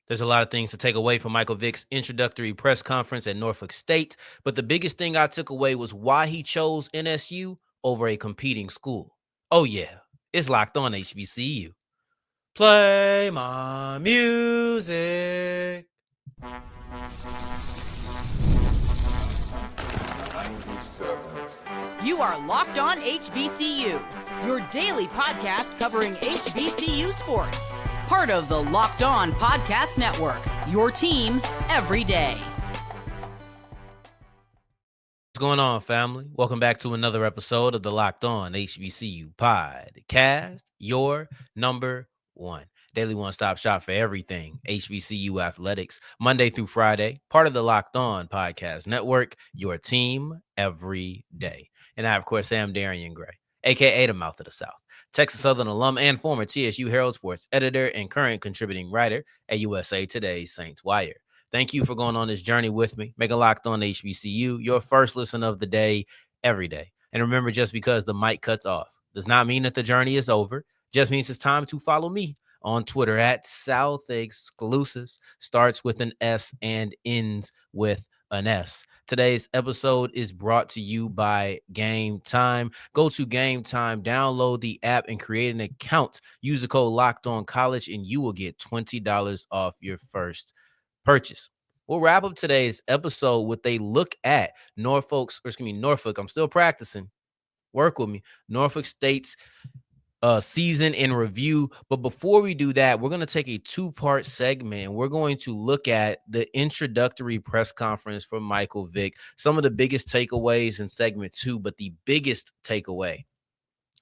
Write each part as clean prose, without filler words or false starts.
There's a lot of things to take away from Michael Vick's introductory press conference at Norfolk State, but the biggest thing I took away was why he chose NSU over a competing school. Oh, yeah, it's locked on HBCU. Play my music. You are Locked On HBCU, your daily podcast covering HBCU sports. Part of the Locked On Podcast Network, your team every day. What's going on, family? Welcome back to another episode of the Locked On HBCU podcast, your number one daily one-stop shop for everything HBCU athletics, Monday through Friday, part of the Locked On Podcast Network, your team every day. And I, of course, am Darrion Gray, a.k.a. the Mouth of the South, Texas Southern alum and former TSU Herald Sports editor and current contributing writer at USA Today's Saints Wire. Thank you for going on this journey with me. Make a Locked On HBCU your first listen of the day every day. And remember, just because the mic cuts off does not mean that the journey is over. Just means it's time to follow me on Twitter at South Exclusives. Starts with an S and ends with an S. Today's episode is brought to you by Game Time. Go to Game Time, download the app, and create an account. Use the code Locked On College, and you will get $20 off your first purchase. We'll wrap up today's episode with a look at Norfolk. I'm still practicing. Work with me. Norfolk State's season in review. But before we do that, we're going to take a two-part segment. We're going to look at the introductory press conference from Michael Vick, some of the biggest takeaways in segment 2, but the biggest takeaway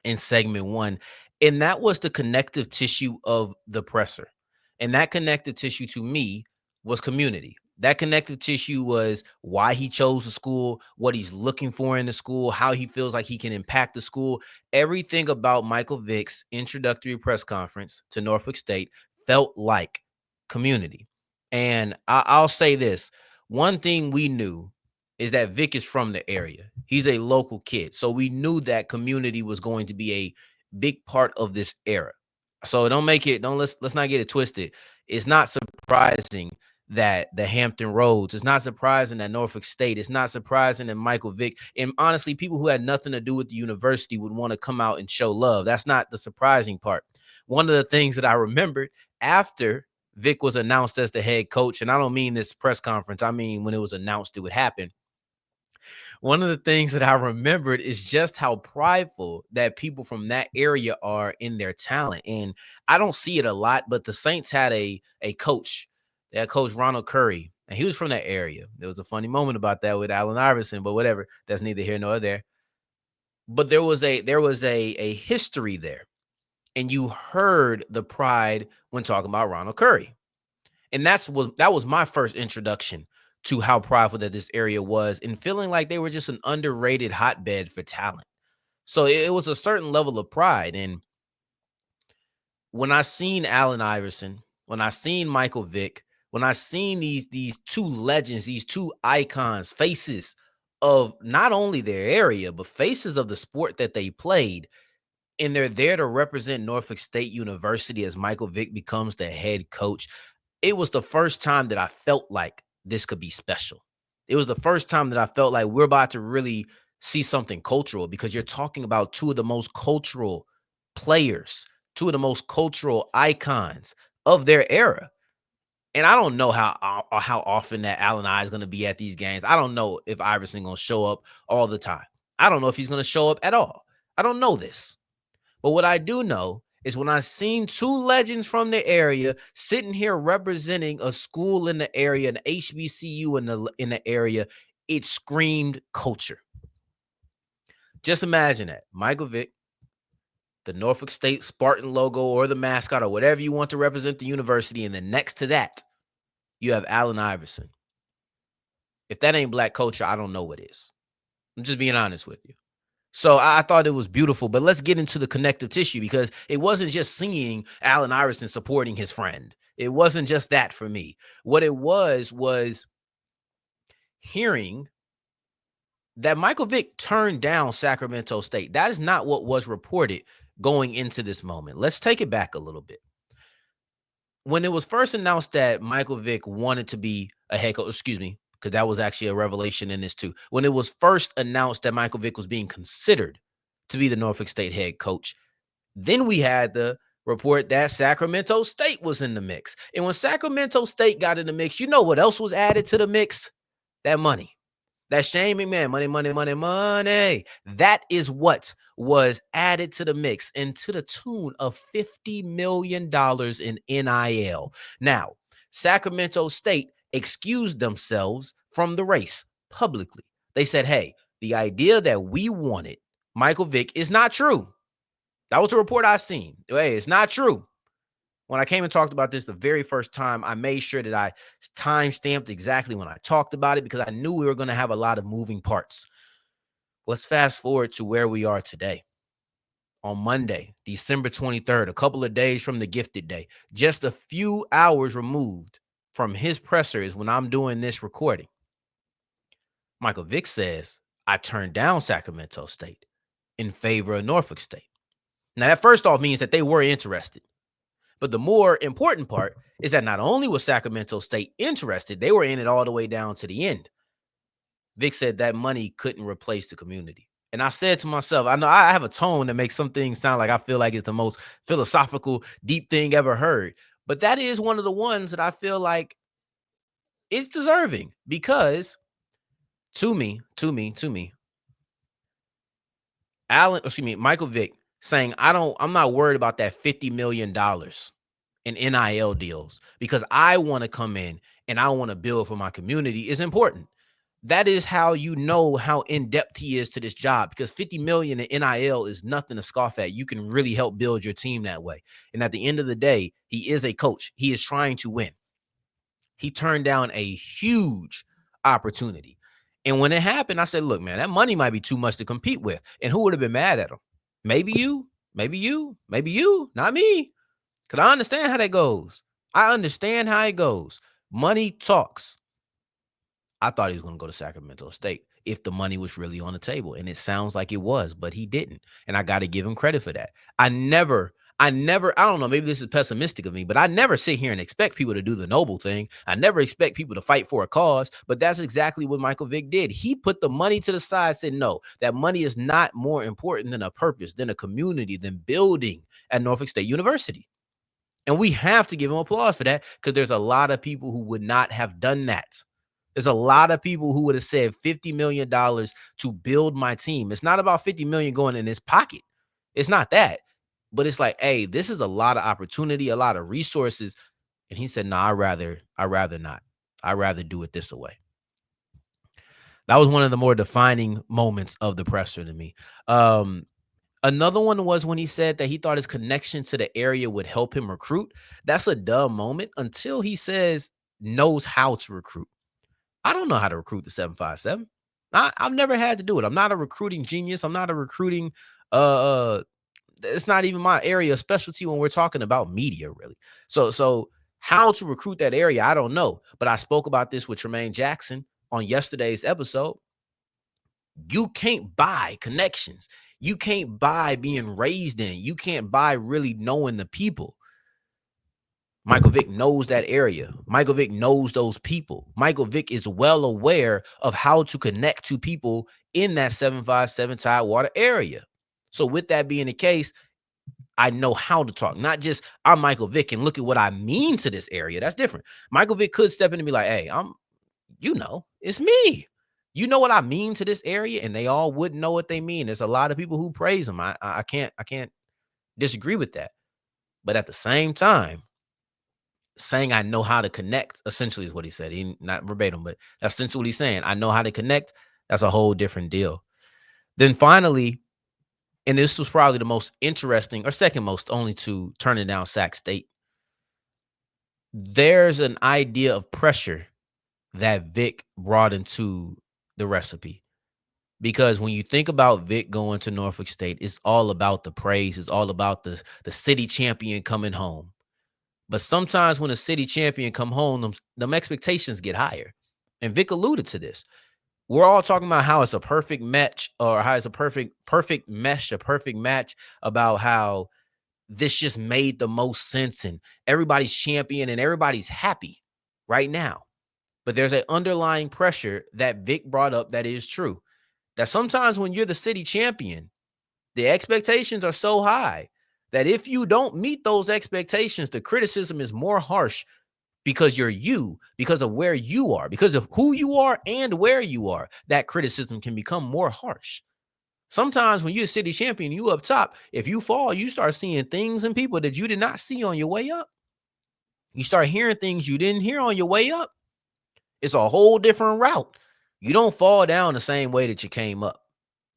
in segment 1, and that was the connective tissue of the presser. And that connective tissue to me was community. That connective tissue was why he chose the school, what he's looking for in the school, how he feels like he can impact the school. Everything about Michael Vick's introductory press conference to Norfolk State felt like community. And I'll say this. One thing we knew is that Vick is from the area. He's a local kid. So we knew that community was going to be a big part of this era. So let's not get it twisted. It's not surprising that the Hampton Roads, it's not surprising that Norfolk State, it's not surprising that Michael Vick, and honestly, people who had nothing to do with the university would want to come out and show love. That's not the surprising part. One of the things that I remembered after Vick was announced as the head coach, and I don't mean this press conference, I mean when it was announced it would happen. One of the things that I remembered is just how prideful that people from that area are in their talent. And I don't see it a lot, but the Saints had a coach. They had Coach Ronald Curry, and he was from that area. There was a funny moment about that with Allen Iverson, but whatever. That's neither here nor there. But there was a history there. And you heard the pride when talking about Ronald Curry. And that was my first introduction to how prideful that this area was and feeling like they were just an underrated hotbed for talent. So it was a certain level of pride. And when I seen Allen Iverson, when I seen Michael Vick, when I seen these two legends, these two icons, faces of not only their area, but faces of the sport that they played, and they're there to represent Norfolk State University as Michael Vick becomes the head coach, it was the first time that I felt like this could be special. It was the first time that I felt like we're about to really see something cultural, because you're talking about two of the most cultural players, two of the most cultural icons of their era. And I don't know how often that Allen I is going to be at these games. I don't know if Iverson going to show up all the time. I don't know if he's going to show up at all. I don't know this. But what I do know is when I seen two legends from the area sitting here representing a school in the area, an HBCU in the area, it screamed culture. Just imagine that. Michael Vick, the Norfolk State Spartan logo or the mascot or whatever you want to represent the university, and then next to that, you have Allen Iverson. If that ain't black culture, I don't know what is. I'm just being honest with you. So I thought it was beautiful, but let's get into the connective tissue, because it wasn't just seeing Allen Iverson supporting his friend. It wasn't just that for me. What it was hearing that Michael Vick turned down Sacramento State. That is not what was reported going into this moment. Let's take it back a little bit. when it was first announced that Michael Vick wanted to be a head coach, excuse me, because that was actually a revelation in this too. When it was first announced that Michael Vick was being considered to be the Norfolk State head coach, then we had the report that Sacramento State was in the mix. And when Sacramento State got in the mix, you know what else was added to the mix? That money. That Shane McMahon, money, money, money, money. That is what was added to the mix and to the tune of $50 million in NIL. Now, Sacramento State excused themselves from the race publicly. They said, hey, the idea that we wanted Michael Vick is not true. That was the report I seen. Hey, it's not true. When I came and talked about this the very first time, I made sure that I time stamped exactly when I talked about it because I knew we were going to have a lot of moving parts. Let's fast forward to where we are today. On Monday, December 23rd, a couple of days from the gifted day, just a few hours removed from his presser is when I'm doing this recording. Michael Vick says, I turned down Sacramento State in favor of Norfolk State. Now, that first off means that they were interested. But the more important part is that not only was Sacramento State interested, they were in it all the way down to the end. Vic said that money couldn't replace the community. And I said to myself, I know I have a tone that makes some things sound like I feel like it's the most philosophical, deep thing ever heard. But that is one of the ones that I feel like it's deserving because to me, Michael Vick saying, I'm not worried about that $50 million in NIL deals because I want to come in and I want to build for my community is important. That is how you know how in-depth he is to this job because 50 million in NIL is nothing to scoff at. You can really help build your team that way. And at the end of the day, he is a coach. He is trying to win. He turned down a huge opportunity. And when it happened, I said, look, man, that money might be too much to compete with. And who would have been mad at him? Maybe you, not me. Because I understand how that goes. I understand how it goes. Money talks. I thought he was going to go to Sacramento State if the money was really on the table. And it sounds like it was, but he didn't. And I got to give him credit for that. I don't know, maybe this is pessimistic of me, but I never sit here and expect people to do the noble thing. I never expect people to fight for a cause, but that's exactly what Michael Vick did. He put the money to the side, said, no, that money is not more important than a purpose, than a community, than building at Norfolk State University. And we have to give him applause for that because there's a lot of people who would not have done that. There's a lot of people who would have said $50 million to build my team. It's not about 50 million going in his pocket. It's not that. But it's like, hey, this is a lot of opportunity, a lot of resources. And he said, no, I'd rather not. I'd rather do it this way. That was one of the more defining moments of the presser to me. Another one was when he said that he thought his connection to the area would help him recruit. That's a dumb moment until he says knows how to recruit. I don't know how to recruit the 757. I've never had to do it. I'm not a recruiting genius. I'm not a recruiting. It's not even my area of specialty when we're talking about media, really. So how to recruit that area, I don't know. But I spoke about this with Tremaine Jackson on yesterday's episode. You can't buy connections. You can't buy being raised in. You can't buy really knowing the people. Michael Vick knows that area. Michael Vick knows those people. Michael Vick is well aware of how to connect to people in that 757 Tidewater area. So with that being the case, I know how to talk. Not just I'm Michael Vick and look at what I mean to this area. That's different. Michael Vick could step in and be like, hey, it's me. You know what I mean to this area, and they all wouldn't know what they mean. There's a lot of people who praise him. I can't disagree with that. But at the same time, saying I know how to connect, essentially is what he said. He not verbatim, but that's essentially what he's saying. I know how to connect. That's a whole different deal. Then finally, and this was probably the most interesting or second most only to turning down Sac State. There's an idea of pressure that Vic brought into the recipe. Because when you think about Vic going to Norfolk State, it's all about the praise. It's all about the city champion coming home. But sometimes when a city champion come home, them expectations get higher. And Vic alluded to this. We're all talking about how it's a perfect match or how it's a perfect mesh, a perfect match about how this just made the most sense and everybody's champion and everybody's happy right now. But there's an underlying pressure that Vic brought up that is true. That sometimes when you're the city champion, the expectations are so high that if you don't meet those expectations, the criticism is more harsh because because of where you are, because of who you are and where you are. That criticism can become more harsh. Sometimes when you're a city champion, you up top, if you fall, you start seeing things and people that you did not see on your way up. You start hearing things you didn't hear on your way up. It's a whole different route. You don't fall down the same way that you came up,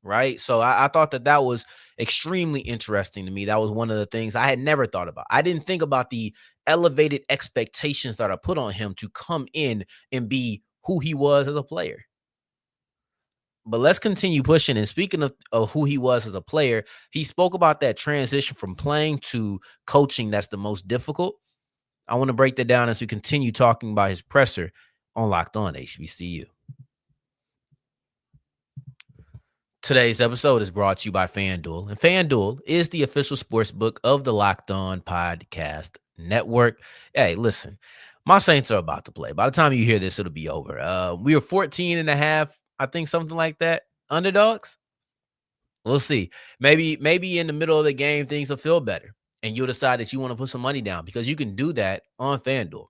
right? So I thought that was extremely interesting to me. That was one of the things I had never thought about. I didn't think about the elevated expectations that are put on him to come in and be who he was as a player. But let's continue pushing. And speaking of who he was as a player, he spoke about that transition from playing to coaching that's the most difficult. I want to break that down as we continue talking about his presser on Locked On HBCU. Today's episode is brought to you by FanDuel, and FanDuel is the official sports book of the Locked On Podcast Network. Hey, listen, my Saints are about to play. By the time you hear this, it'll be over. We are 14 and a half, I think, something like that, underdogs. We'll see. Maybe in the middle of the game, things will feel better, and you'll decide that you want to put some money down because you can do that on FanDuel.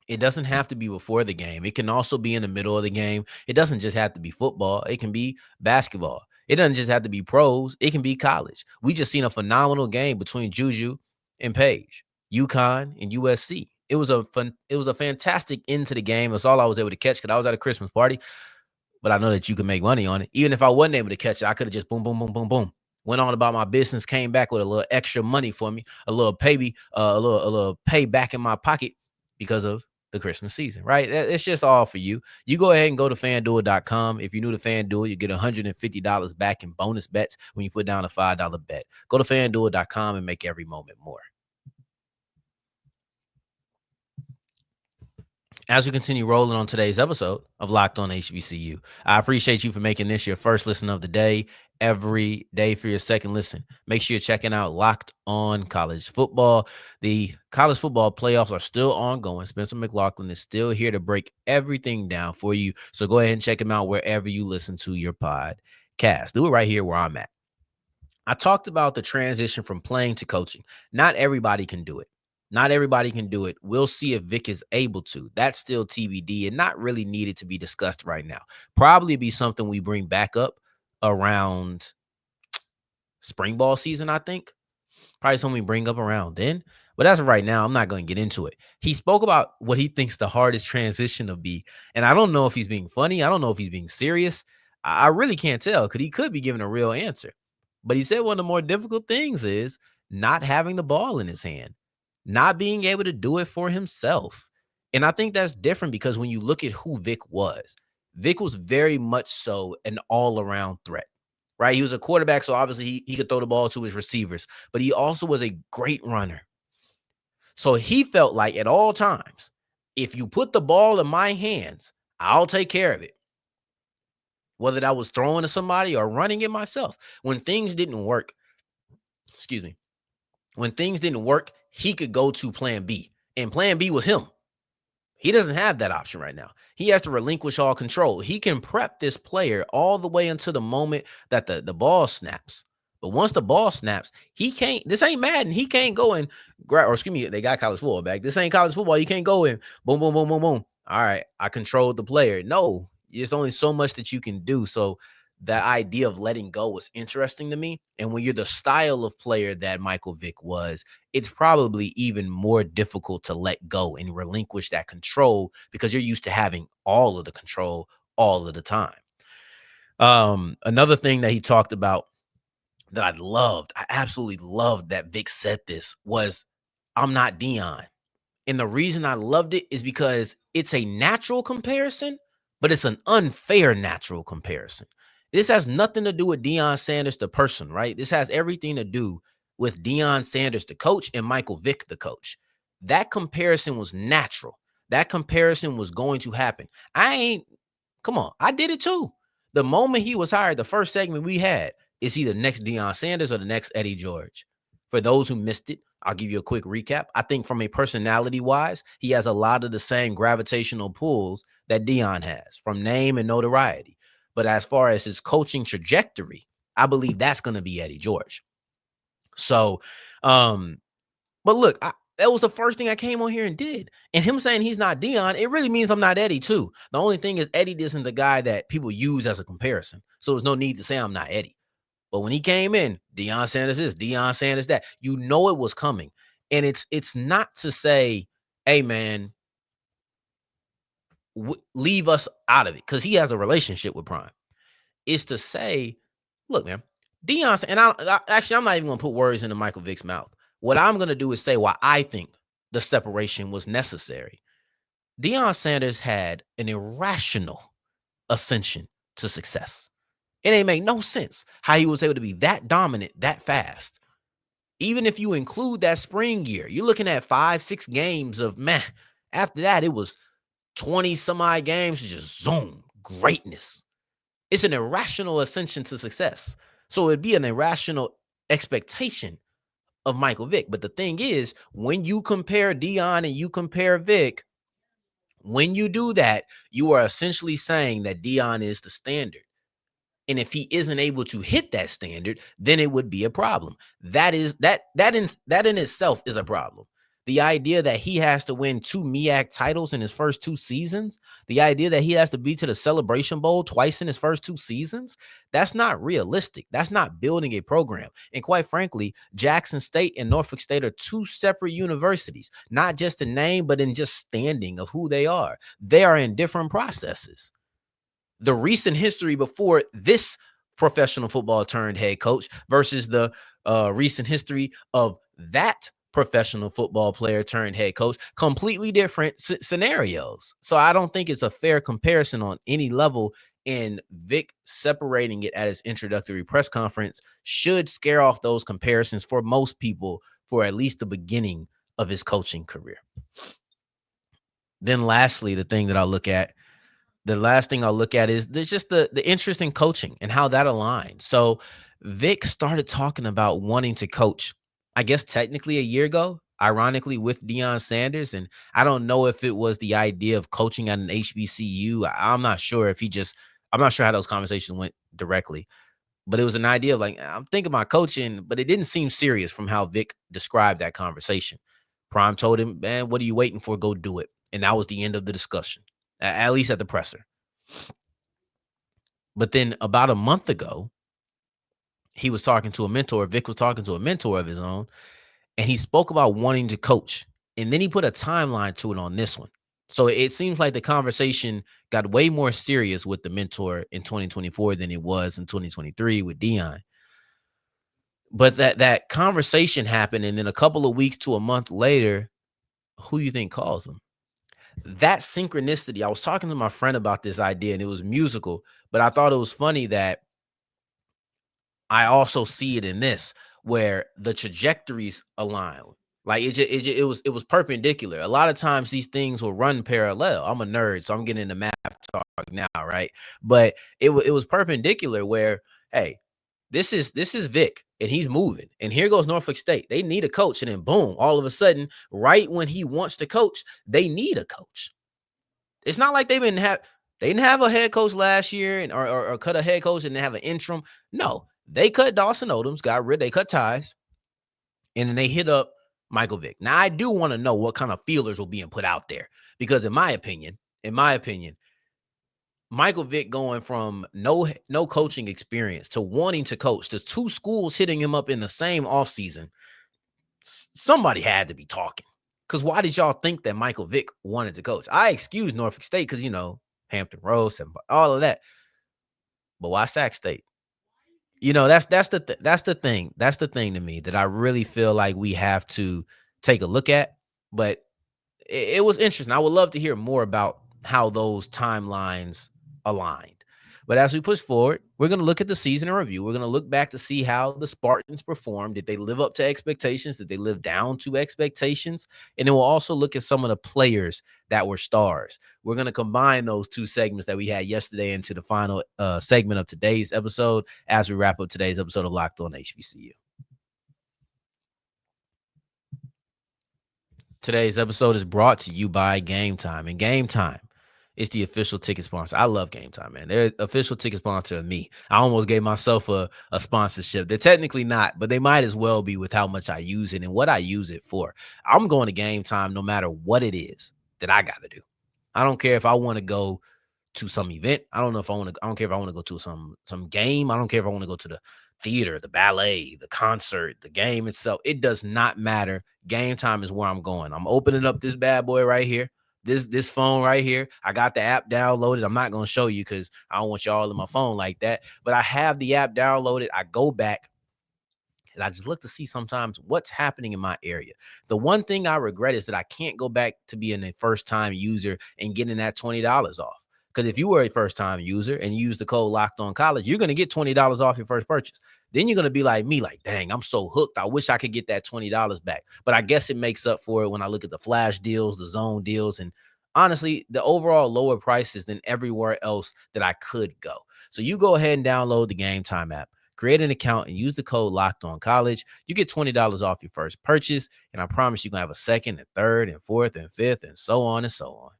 It doesn't have to be before the game. It can also be in the middle of the game. It doesn't just have to be football. It can be basketball. It doesn't just have to be pros. It can be college. We just seen a phenomenal game between Juju and Page, UConn and USC. It was a fantastic end to the game. It's all I was able to catch because I was at a Christmas party. But I know that you can make money on it. Even if I wasn't able to catch it, I could have just boom, boom, boom, boom, boom. Went on about my business, came back with a little extra money for me, a little pay back in my pocket because of the Christmas season, right? It's just all for you. You go ahead and go to FanDuel.com. If you're new to FanDuel, you get $150 back in bonus bets when you put down a $5 bet. Go to FanDuel.com and make every moment more. As we continue rolling on today's episode of Locked On HBCU, I appreciate you for making this your first listen of the day. Every day for your second listen, make sure you're checking out Locked On College Football. The college football playoffs are still ongoing. Spencer McLaughlin is still here to break everything down for you. So go ahead and check him out wherever you listen to your podcast. Do it right here where I'm at. I talked about the transition from playing to coaching. Not everybody can do it. Not everybody can do it. We'll see if Vic is able to. That's still TBD and not really needed to be discussed right now. Probably be something we bring back up around spring ball season, I think. Probably something we bring up around then. But as of right now, I'm not going to get into it. He spoke about what he thinks the hardest transition will be. And I don't know if he's being funny. I don't know if he's being serious. I really can't tell because he could be giving a real answer. But he said one of the more difficult things is not having the ball in his hand, not being able to do it for himself. And I think that's different because when you look at who Vic was very much so an all-around threat, right? He was a quarterback, so obviously he could throw the ball to his receivers, but he also was a great runner. So he felt like at all times, if you put the ball in my hands, I'll take care of it. Whether that was throwing to somebody or running it myself. When things didn't work, he could go to plan B. And plan B was him. He doesn't have that option right now. He has to relinquish all control. He can prep this player all the way until the moment that the ball snaps. But once the ball snaps, he can't. This ain't Madden. He can't go and grab, or excuse me, they got college football back. This ain't college football. You can't go in, boom, boom, boom, boom, boom. All right, I controlled the player. No, there's only so much that you can do. So that idea of letting go was interesting to me. And when you're the style of player that Michael Vick was, it's probably even more difficult to let go and relinquish that control because you're used to having all of the control all of the time. Another thing that he talked about that I absolutely loved that Vic said this was, I'm not Deion. And the reason I loved it is because it's a natural comparison, but it's an unfair natural comparison. This has nothing to do with Deion Sanders, the person, right? This has everything to do with Deion Sanders, the coach, and Michael Vick, the coach. That comparison was natural. That comparison was going to happen. I did it too. The moment he was hired, the first segment we had, is he the next Deion Sanders or the next Eddie George? For those who missed it, I'll give you a quick recap. I think from a personality wise, he has a lot of the same gravitational pulls that Deion has from name and notoriety. But as far as his coaching trajectory, I believe that's going to be Eddie George. So, but look, that was the first thing I came on here and did. And him saying he's not Deion, it really means I'm not Eddie too. The only thing is Eddie isn't the guy that people use as a comparison. So there's no need to say I'm not Eddie. But when he came in, Deion Sanders this, Deion Sanders that, you know it was coming. And it's not to say, hey, man, leave us out of it because he has a relationship with Prime. It's to say, look, man, Deion, and actually, I'm not even going to put words into Michael Vick's mouth. What I'm going to do is say why I think the separation was necessary. Deion Sanders had an irrational ascension to success. It ain't make no sense how he was able to be that dominant that fast. Even if you include that spring year, you're looking at 5-6 games of, man, after that, it was 20 some odd games, just zoom, greatness. It's an irrational ascension to success. So it'd be an irrational expectation of Michael Vick. But the thing is, when you compare Deion and you compare Vick, when you do that, you are essentially saying that Deion is the standard. And if he isn't able to hit that standard, then it would be a problem. That in itself is a problem. The idea that he has to win 2 MEAC titles in his first 2 seasons, the idea that he has to be to the Celebration Bowl twice in his first 2 seasons, that's not realistic. That's not building a program. And quite frankly, Jackson State and Norfolk State are 2 separate universities, not just in name, but in just standing of who they are. They are in different processes. The recent history before this professional football turned head coach versus the recent history of that professional football player turned head coach, completely different scenarios. So I don't think it's a fair comparison on any level. And Vic separating it at his introductory press conference should scare off those comparisons for most people for at least the beginning of his coaching career. Then lastly, the last thing I'll look at is there's just the interest in coaching and how that aligns. So Vic started talking about wanting to coach, I guess technically a year ago, ironically with Deion Sanders. And I don't know if it was the idea of coaching at an HBCU. I'm not sure I'm not sure how those conversations went directly, but it was an idea of like, I'm thinking about coaching, but it didn't seem serious from how Vic described that conversation. Prime told him, man, what are you waiting for? Go do it. And that was the end of the discussion, at least at the presser. But then about a month ago, he was talking to a mentor. Vic was talking to a mentor of his own, and he spoke about wanting to coach. And then he put a timeline to it on this one. So it seems like the conversation got way more serious with the mentor in 2024 than it was in 2023 with Deion. But that conversation happened, and then a couple of weeks to a month later, who do you think calls him? That synchronicity, I was talking to my friend about this idea, and it was musical, but I thought it was funny that I also see it in this, where the trajectories align. Like it was perpendicular. A lot of times these things will run parallel. I'm a nerd, so I'm getting into math talk now, right? But it was perpendicular where, hey, this is Vic, and he's moving. And here goes Norfolk State. They need a coach. And then boom, all of a sudden, right when he wants to coach, they need a coach. It's not like they didn't have a head coach last year and or cut a head coach and they have an interim. No, they cut Dawson Odoms, they cut ties, and then they hit up Michael Vick. Now, I do want to know what kind of feelers were being put out there, because in my opinion, Michael Vick going from no coaching experience to wanting to coach to 2 schools hitting him up in the same offseason, somebody had to be talking. Because why did y'all think that Michael Vick wanted to coach? I excuse Norfolk State because, Hampton Roads and all of that. But why Sac State? That's the thing. That's the thing to me that I really feel like we have to take a look at. But it was interesting. I would love to hear more about how those timelines aligned. But as we push forward, we're going to look at the season in review. We're going to look back to see how the Spartans performed. Did they live up to expectations? Did they live down to expectations? And then we'll also look at some of the players that were stars. We're going to combine those 2 segments that we had yesterday into the final segment of today's episode as we wrap up today's episode of Locked On HBCU. Today's episode is brought to you by Game Time. And Game Time is the official ticket sponsor. I love Game Time, man. They're official ticket sponsor of me. I almost gave myself a sponsorship. They're technically not, but they might as well be with how much I use it and what I use it for. I'm going to Game Time no matter what it is that I got to do. I don't care if I want to go to some event. I don't know if I want to. I don't care if I want to go to some game. I don't care if I want to go to the theater, the ballet, the concert, the game itself. It does not matter. Game Time is where I'm going. I'm opening up this bad boy right here. This phone right here. I got the app downloaded. I'm not gonna show you because I don't want y'all in my phone like that. But I have the app downloaded. I go back and I just look to see sometimes what's happening in my area. The one thing I regret is that I can't go back to being a first time user and getting that $20 off. Because if you were a first time user and you use the code Locked On College, you're going to get $20 off your first purchase. Then you're going to be like me, like, dang, I'm so hooked. I wish I could get that $20 back. But I guess it makes up for it when I look at the flash deals, the zone deals, and honestly, the overall lower prices than everywhere else that I could go. So you go ahead and download the Game Time app. Create an account and use the code Locked On College. You get $20 off your first purchase, and I promise you're gonna have a second and third and fourth and fifth and so on and so on.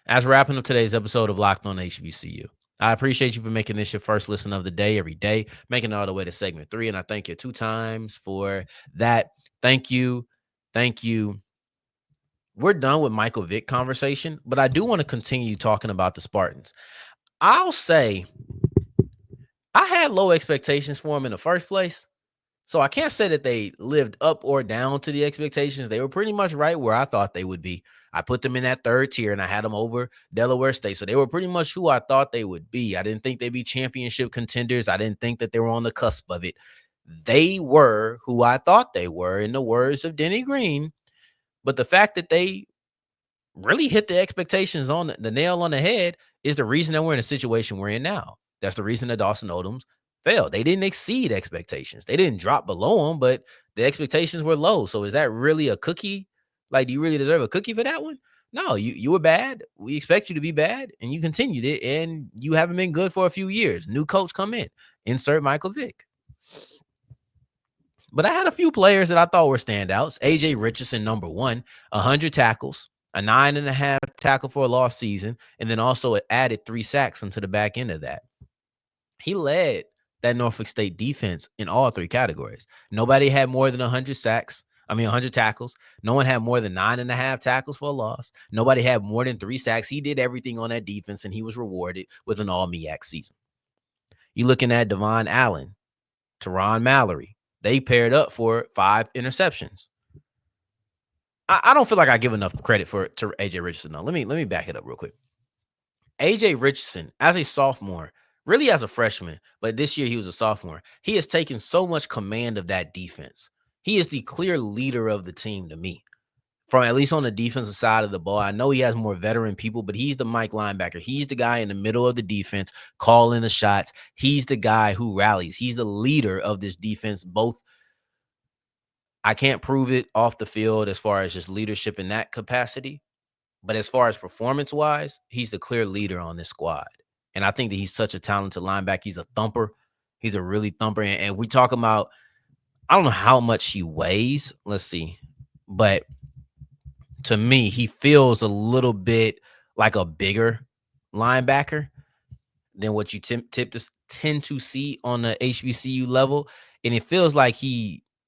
As we're wrapping up today's episode of Locked On HBCU, I appreciate you for making this your first listen of the day every day, making it all the way to segment 3, and I thank you 2 times for that. Thank you, thank you. We're done with Michael Vick conversation, but I do want to continue talking about the Spartans. I'll say I had low expectations for him in the first place. So I can't say that they lived up or down to the expectations. They were pretty much right where I thought they would be. I put them in that third tier and I had them over Delaware State. So they were pretty much who I thought they would be. I didn't think they'd be championship contenders. I didn't think that they were on the cusp of it. They were who I thought they were, in the words of Denny Green. But the fact that they really hit the expectations on the nail on the head is the reason that we're in a situation we're in now. That's the reason that Dawson Odoms failed. They didn't exceed expectations. They didn't drop below them, but the expectations were low. So is that really a cookie? Like, do you really deserve a cookie for that one? No, you were bad. We expect you to be bad, and you continued it, and you haven't been good for a few years. New coach come in, insert Michael Vick. But I had a few players that I thought were standouts. AJ Richardson, number one, 100 tackles, a 9.5 tackle for a lost season, and then also added 3 sacks into the back end of that. He led that Norfolk State defense in all 3 categories. Nobody had more than 100 sacks. 100 tackles. No one had more than 9.5 tackles for a loss. Nobody had more than 3 sacks. He did everything on that defense, and he was rewarded with an all-MEAC season. You're looking at Devon Allen, Teron Mallory. They paired up for 5 interceptions. I don't feel like I give enough credit to AJ Richardson. No, let me back it up real quick. AJ Richardson, as a sophomore, really as a freshman, but this year he was a sophomore, he has taken so much command of that defense. He is the clear leader of the team to me, from at least on the defensive side of the ball. I know he has more veteran people, but he's the Mike linebacker. He's the guy in the middle of the defense calling the shots. He's the guy who rallies. He's the leader of this defense. Both, I can't prove it off the field as far as just leadership in that capacity, but as far as performance-wise, he's the clear leader on this squad. And I think that he's such a talented linebacker. He's a thumper. He's a really thumper. And we talk about, I don't know how much he weighs. Let's see. But to me, he feels a little bit like a bigger linebacker than what you tend to see on the HBCU level. And it feels like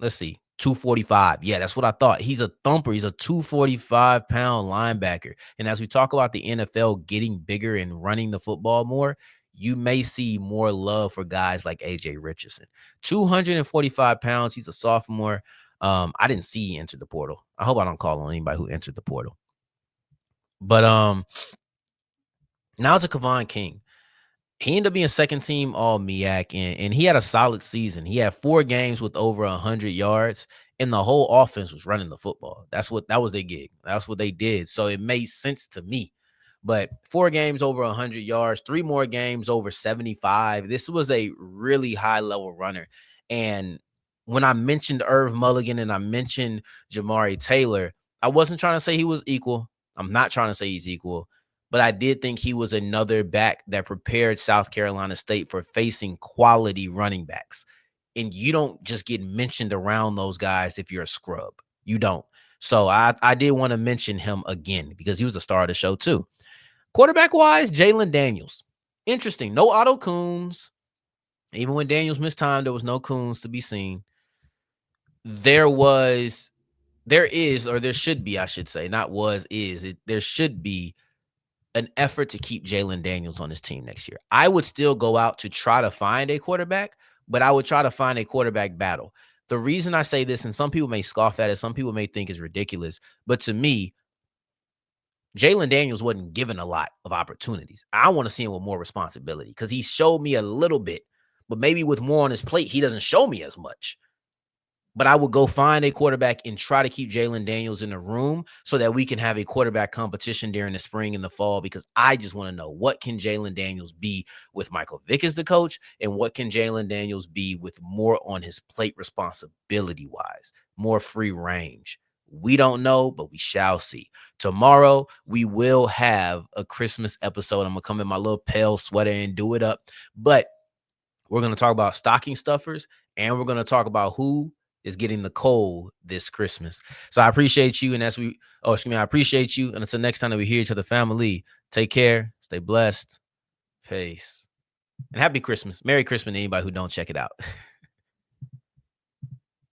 let's see, 245. Yeah, that's what I thought. He's a thumper. He's a 245-pound linebacker. And as we talk about the NFL getting bigger and running the football more, you may see more love for guys like AJ Richardson. 245 pounds. He's a sophomore. I didn't see he entered the portal. I hope I don't call on anybody who entered the portal. But now to Kevon King. He ended up being second team all MEAC, and he had a solid season. He had 4 games with over 100 yards, and the whole offense was running the football. That was their gig. That's what they did. So it made sense to me. But 4 games over 100 yards, 3 more games over 75. This was a really high-level runner. And when I mentioned Irv Mulligan and I mentioned Jamari Taylor, I wasn't trying to say he was equal. I'm not trying to say he's equal. But I did think he was another back that prepared South Carolina State for facing quality running backs and you don't just get mentioned around those guys if you're a scrub. You don't. So I did want to mention him again because he was a star of the show too. Quarterback wise, Jalen Daniels. Interesting. No Otto Coons. Even when Daniels missed time, there was no Coons to be seen. There is, or there should be, I should say, not was, is. There should be an effort to keep Jalen Daniels on his team next year. I would still go out to try to find a quarterback, but I would try to find a quarterback battle. The reason I say this, and some people may scoff at it, some people may think it's ridiculous, but to me, Jalen Daniels wasn't given a lot of opportunities. I want to see him with more responsibility because he showed me a little bit, but maybe with more on his plate, he doesn't show me as much. But I would go find a quarterback and try to keep Jalen Daniels in the room so that we can have a quarterback competition during the spring and the fall, because I just want to know, what can Jalen Daniels be with Michael Vick as the coach, and what can Jalen Daniels be with more on his plate responsibility-wise, more free range. We don't know, but we shall see. Tomorrow, we will have a Christmas episode. I'm going to come in my little pale sweater and do it up. But we're going to talk about stocking stuffers, and we're going to talk about who is getting the cold this Christmas. So I appreciate you. And I appreciate you. And until next time that we hear each other, family, take care, stay blessed, peace, and happy Christmas. Merry Christmas to anybody who don't check it out.